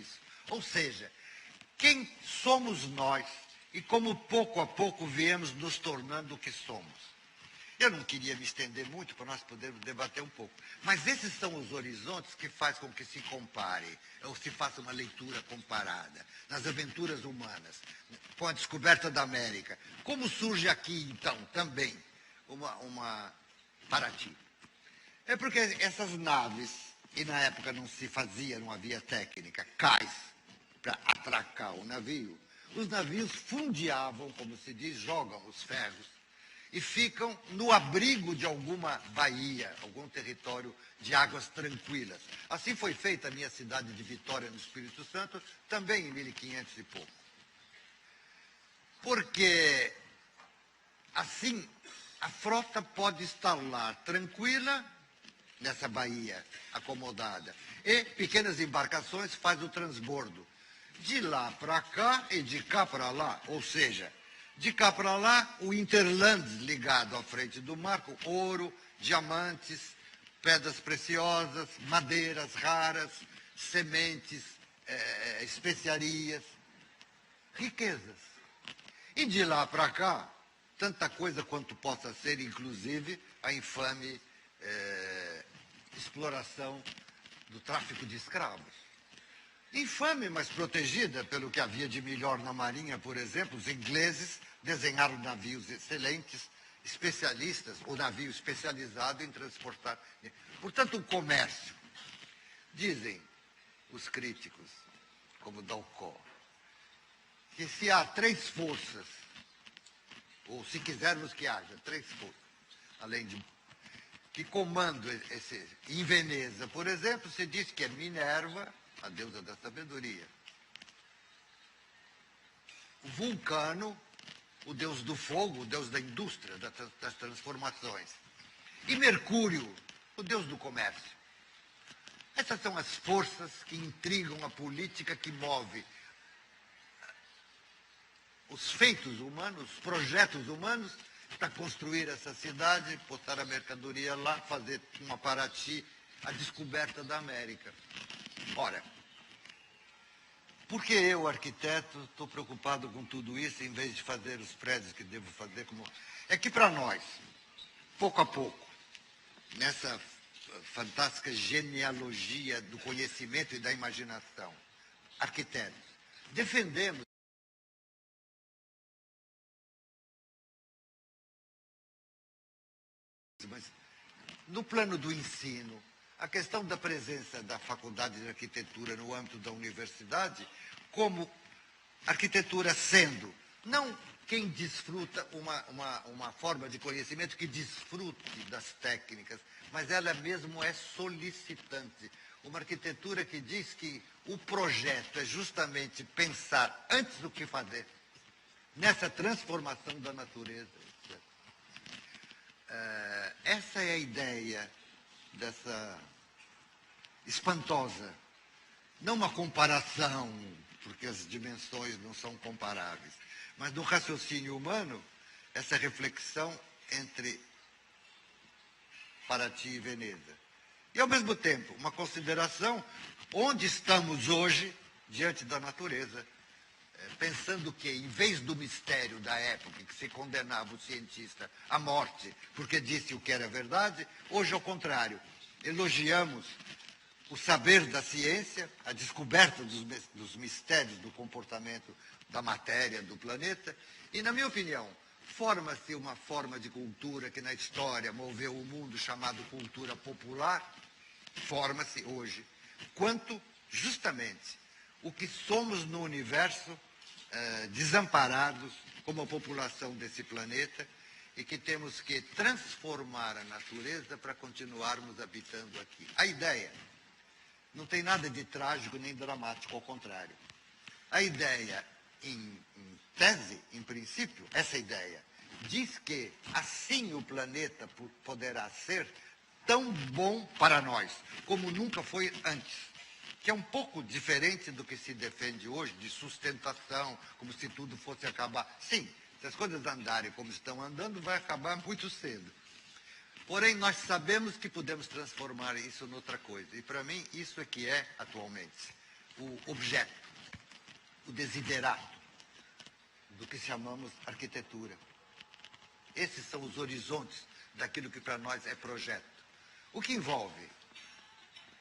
isso. Ou seja, quem somos nós e como pouco a pouco viemos nos tornando o que somos. Eu não queria me estender muito para nós podermos debater um pouco, mas esses são os horizontes que fazem com que se compare, ou se faça uma leitura comparada, nas aventuras humanas, com a descoberta da América. Como surge aqui, então, também, uma Paraty? É porque essas naves, e na época não se fazia, não havia técnica, cais para atracar o navio, os navios fundeavam, como se diz, jogam os ferros, e ficam no abrigo de alguma baía, algum território de águas tranquilas. Assim foi feita a minha cidade de Vitória, no Espírito Santo, também em 1500 e pouco. Porque, assim, a frota pode estar lá tranquila, nessa baía acomodada, e pequenas embarcações fazem o transbordo. De lá para cá e de cá para lá, ou seja, de cá para lá, o Interland ligado à frente do mar, com ouro, diamantes, pedras preciosas, madeiras raras, sementes, especiarias, riquezas. E de lá para cá, tanta coisa quanto possa ser, inclusive a infame exploração do tráfico de escravos. Infame, mas protegida pelo que havia de melhor na Marinha, por exemplo. Os ingleses desenharam navios excelentes, especialistas, ou navio especializado em transportar. Portanto, o comércio. Dizem os críticos, como Dalcott, que se há três forças, ou se quisermos que haja três forças, além de que comandam em Veneza, por exemplo, se diz que é Minerva, a deusa da sabedoria. O Vulcano, o deus do fogo, o deus da indústria, das transformações. E Mercúrio, o deus do comércio. Essas são as forças que intrigam a política que move os feitos humanos, os projetos humanos, para construir essa cidade, botar a mercadoria lá, fazer uma Paraty, a descoberta da América. Ora, por que eu, arquiteto, estou preocupado com tudo isso, em vez de fazer os prédios que devo fazer? É que para nós, pouco a pouco, nessa fantástica genealogia do conhecimento e da imaginação, arquitetos, defendemos mas no plano do ensino, a questão da presença da Faculdade de Arquitetura no âmbito da universidade, como arquitetura sendo, não quem desfruta uma forma de conhecimento que desfrute das técnicas, mas ela mesmo é solicitante. Uma arquitetura que diz que o projeto é justamente pensar antes do que fazer, nessa transformação da natureza. Essa é a ideia dessa espantosa, não uma comparação, porque as dimensões não são comparáveis, mas no raciocínio humano, essa reflexão entre Paraty e Veneza. E, ao mesmo tempo, uma consideração onde estamos hoje diante da natureza, pensando que, em vez do mistério da época, em que se condenava o cientista à morte porque disse o que era verdade, hoje, ao contrário, elogiamos o saber da ciência, a descoberta dos mistérios do comportamento da matéria do planeta, e, na minha opinião, forma-se uma forma de cultura que na história moveu o mundo, chamado cultura popular, forma-se hoje, quanto, justamente, o que somos no universo, desamparados como a população desse planeta, e que temos que transformar a natureza para continuarmos habitando aqui. A ideia não tem nada de trágico nem dramático, ao contrário. A ideia, em tese, em princípio, essa ideia, diz que assim o planeta poderá ser tão bom para nós como nunca foi antes. Que é um pouco diferente do que se defende hoje, de sustentação, como se tudo fosse acabar. Sim, se as coisas andarem como estão andando, vai acabar muito cedo. Porém, nós sabemos que podemos transformar isso noutra coisa. E, para mim, isso é que é, atualmente, o objeto, o desiderato do que chamamos arquitetura. Esses são os horizontes daquilo que para nós é projeto. O que envolve,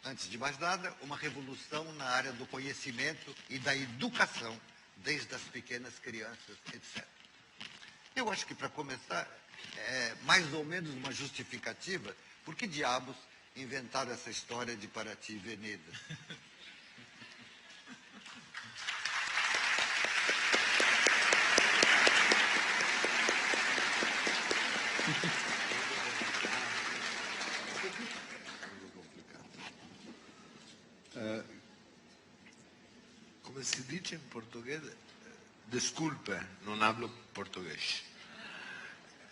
antes de mais nada, uma revolução na área do conhecimento e da educação, desde as pequenas crianças, etc. Eu acho que, para começar, é mais ou menos uma justificativa por que diabos inventaram essa história de Paraty e Veneza. Come si dice in portoghese? Desculpe, non hablo portoghese.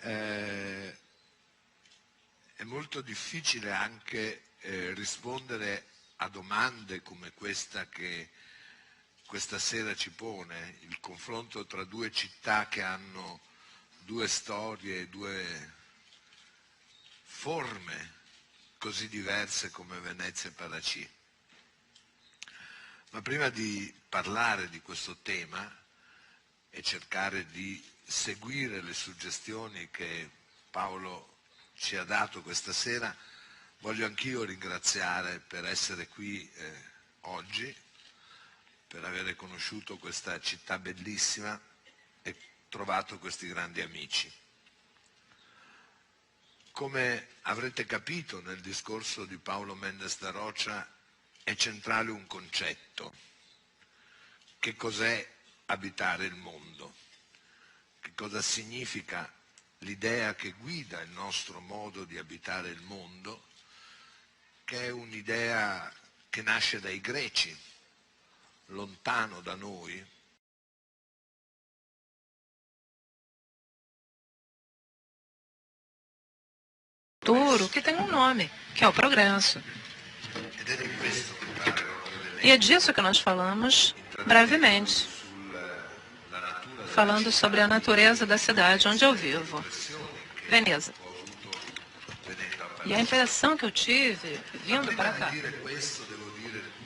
È molto difficile anche rispondere a domande come questa che questa sera ci pone, il confronto tra due città che hanno due storie, due forme così diverse come Venezia e Paraty. Ma prima di parlare di questo tema e cercare di seguire le suggestioni che Paolo ci ha dato questa sera, voglio anch'io ringraziare per essere qui oggi, per aver conosciuto questa città bellissima e trovato questi grandi amici. Come avrete capito nel discorso di Paulo Mendes da Rocha, è centrale un concetto. Che cos'è abitare il mondo? Che cosa significa l'idea che guida il nostro modo di abitare il mondo, che è un'idea che nasce dai greci, lontano da noi, que tem um nome, que é o progresso. E é disso que nós falamos brevemente, falando sobre a natureza da cidade onde eu vivo, Veneza. E a impressão que eu tive vindo para cá,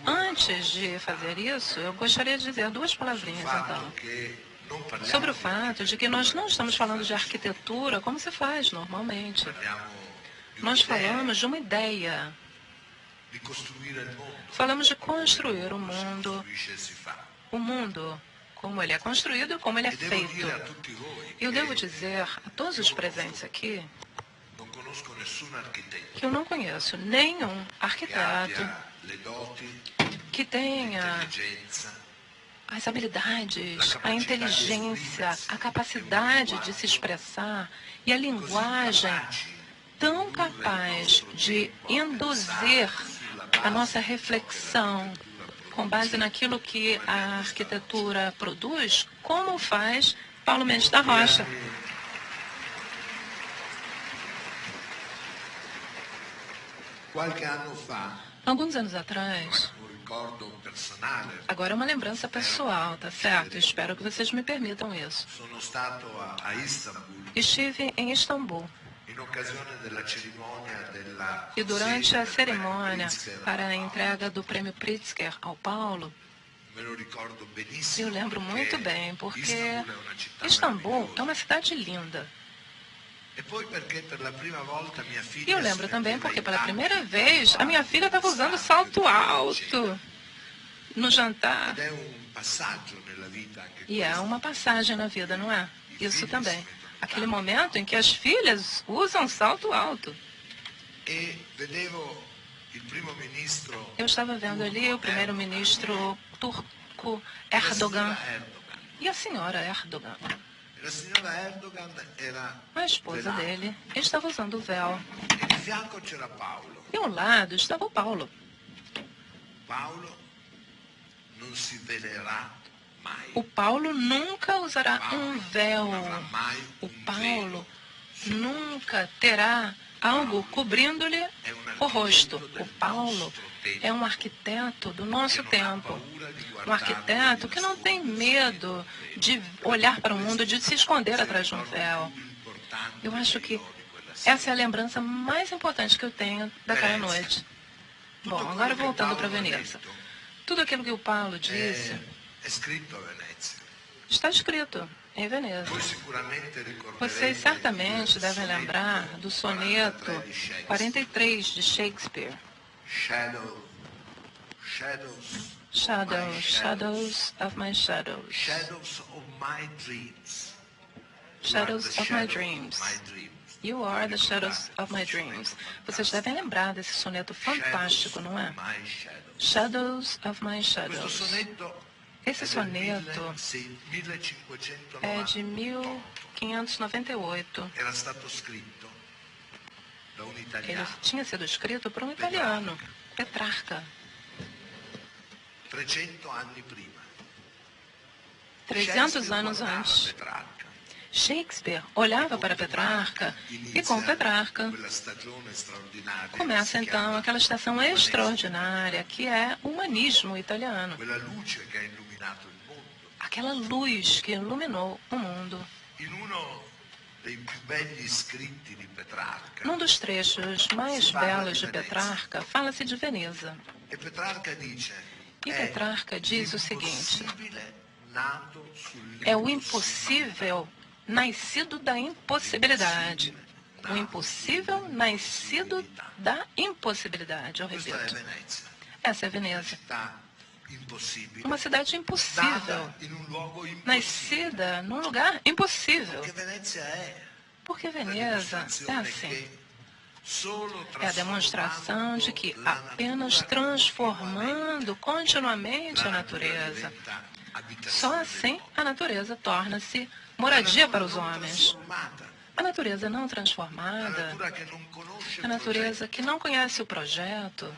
antes de fazer isso, eu gostaria de dizer duas palavrinhas, então, sobre o fato de que nós não estamos falando de arquitetura como se faz normalmente. Nós falamos de uma ideia. Falamos de construir o mundo como ele é construído e como ele é feito. Eu devo dizer a todos os presentes aqui que eu não conheço nenhum arquiteto que tenha as habilidades, a inteligência, a capacidade de se expressar e a linguagem tão capaz de induzir a nossa reflexão com base naquilo que a arquitetura produz, como faz Paulo Mendes da Rocha. Alguns anos atrás, agora é uma lembrança pessoal, tá certo? Espero que vocês me permitam isso. Estive em Istambul. E durante a cerimônia para a entrega do prêmio Pritzker ao Paulo, eu lembro muito bem, porque Istambul é uma cidade linda. E eu lembro também porque pela primeira vez a minha filha estava usando salto alto no jantar. E é uma passagem na vida, não é? Isso também. Aquele momento em que as filhas usam salto alto. Eu estava vendo ali o primeiro-ministro turco Erdogan e a senhora Erdogan. A esposa dele estava usando o véu. E ao lado estava o Paulo. O Paulo nunca usará um véu. O Paulo nunca terá algo cobrindo-lhe o rosto. O Paulo é um arquiteto do nosso tempo. Um arquiteto que não tem medo de olhar para o mundo, de se esconder atrás de um véu. Eu acho que essa é a lembrança mais importante que eu tenho daquela noite. Bom, agora voltando para Veneza. Tudo aquilo que o Paulo disse está escrito em Veneza. Vocês certamente devem lembrar do soneto 43 de Shakespeare. Shadows of my shadows. Shadows of my dreams. You are the shadows of my dreams. Vocês devem lembrar desse soneto fantástico, não é? Shadows of my shadows. Esse soneto é de 1598. Ele tinha sido escrito por um italiano, Petrarca. 300 anos antes. Shakespeare olhava para Petrarca e com Petrarca começa então aquela estação extraordinária que é o humanismo italiano. Aquela luz que iluminou o mundo. Num dos trechos mais belos de Petrarca, fala-se de Veneza. E Petrarca diz o seguinte: é o impossível nascido da impossibilidade. O impossível nascido da impossibilidade, eu repito. Essa é Veneza. Uma cidade impossível, nascida num lugar impossível. Porque Veneza é assim. É a demonstração de que apenas transformando continuamente a natureza, só assim a natureza torna-se moradia para os homens. A natureza não transformada, a natureza que não conhece o projeto,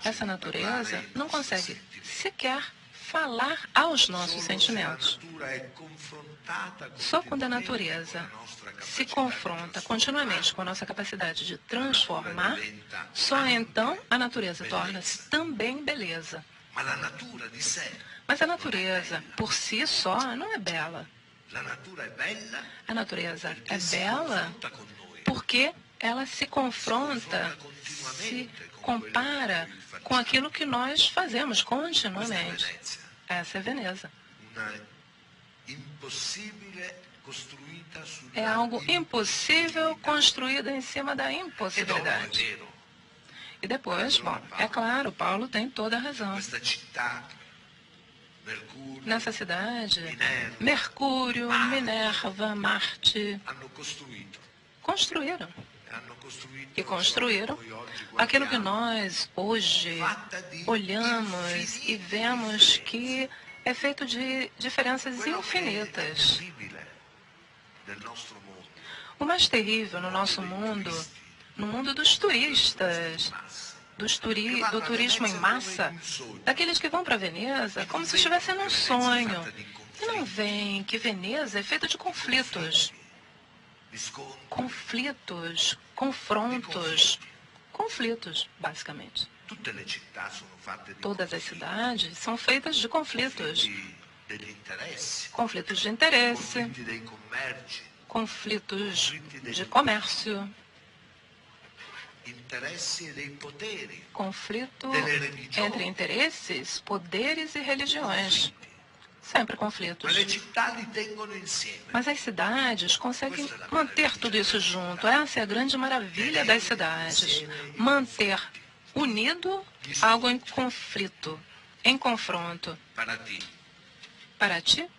essa natureza não consegue sequer falar aos nossos sentimentos. Só quando a natureza se confronta continuamente com a nossa capacidade de transformar, só então a natureza torna-se também beleza. Mas a natureza, por si só, não é bela. A natureza é bela porque ela se confronta, se compara com aquilo que nós fazemos continuamente. Essa é Veneza. É algo impossível construído em cima da impossibilidade. E depois, bom, é claro, Paulo tem toda a razão. Nessa cidade, Mercúrio, Minerva, Marte construíram. E construíram aquilo que nós hoje olhamos e vemos que é feito de diferenças infinitas. O mais terrível no nosso mundo, no mundo dos turistas, do turismo em massa, daqueles que vão para Veneza como se estivessem num sonho. E não veem que Veneza é feita de conflitos. Conflitos, confrontos, conflitos, basicamente. Todas as cidades são feitas de conflitos. Conflitos de interesse, conflitos de comércio, conflito entre interesses, poderes e religiões. Sempre conflitos. Mas as cidades conseguem manter tudo isso junto. Essa é a grande maravilha das cidades. Manter unido algo em conflito, em confronto. Para ti?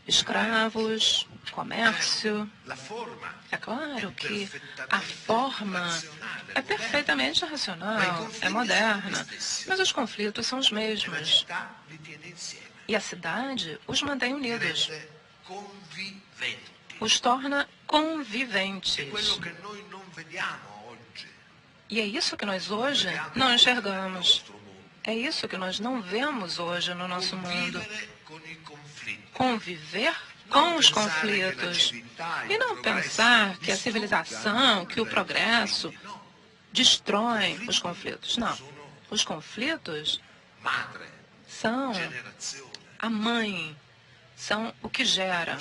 Escravos, comércio. É claro que a forma é perfeitamente racional, é moderna, mas os conflitos são os mesmos. E a cidade os mantém unidos, os torna conviventes. E é isso que nós hoje não enxergamos. É isso que nós não vemos hoje no nosso mundo. Conviver com os conflitos. E não pensar que a civilização, que o progresso destroem os conflitos. Não. Os conflitos são a mãe, são o que gera.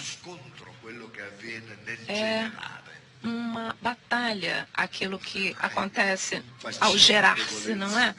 É uma batalha aquilo que acontece ao gerar-se, não é?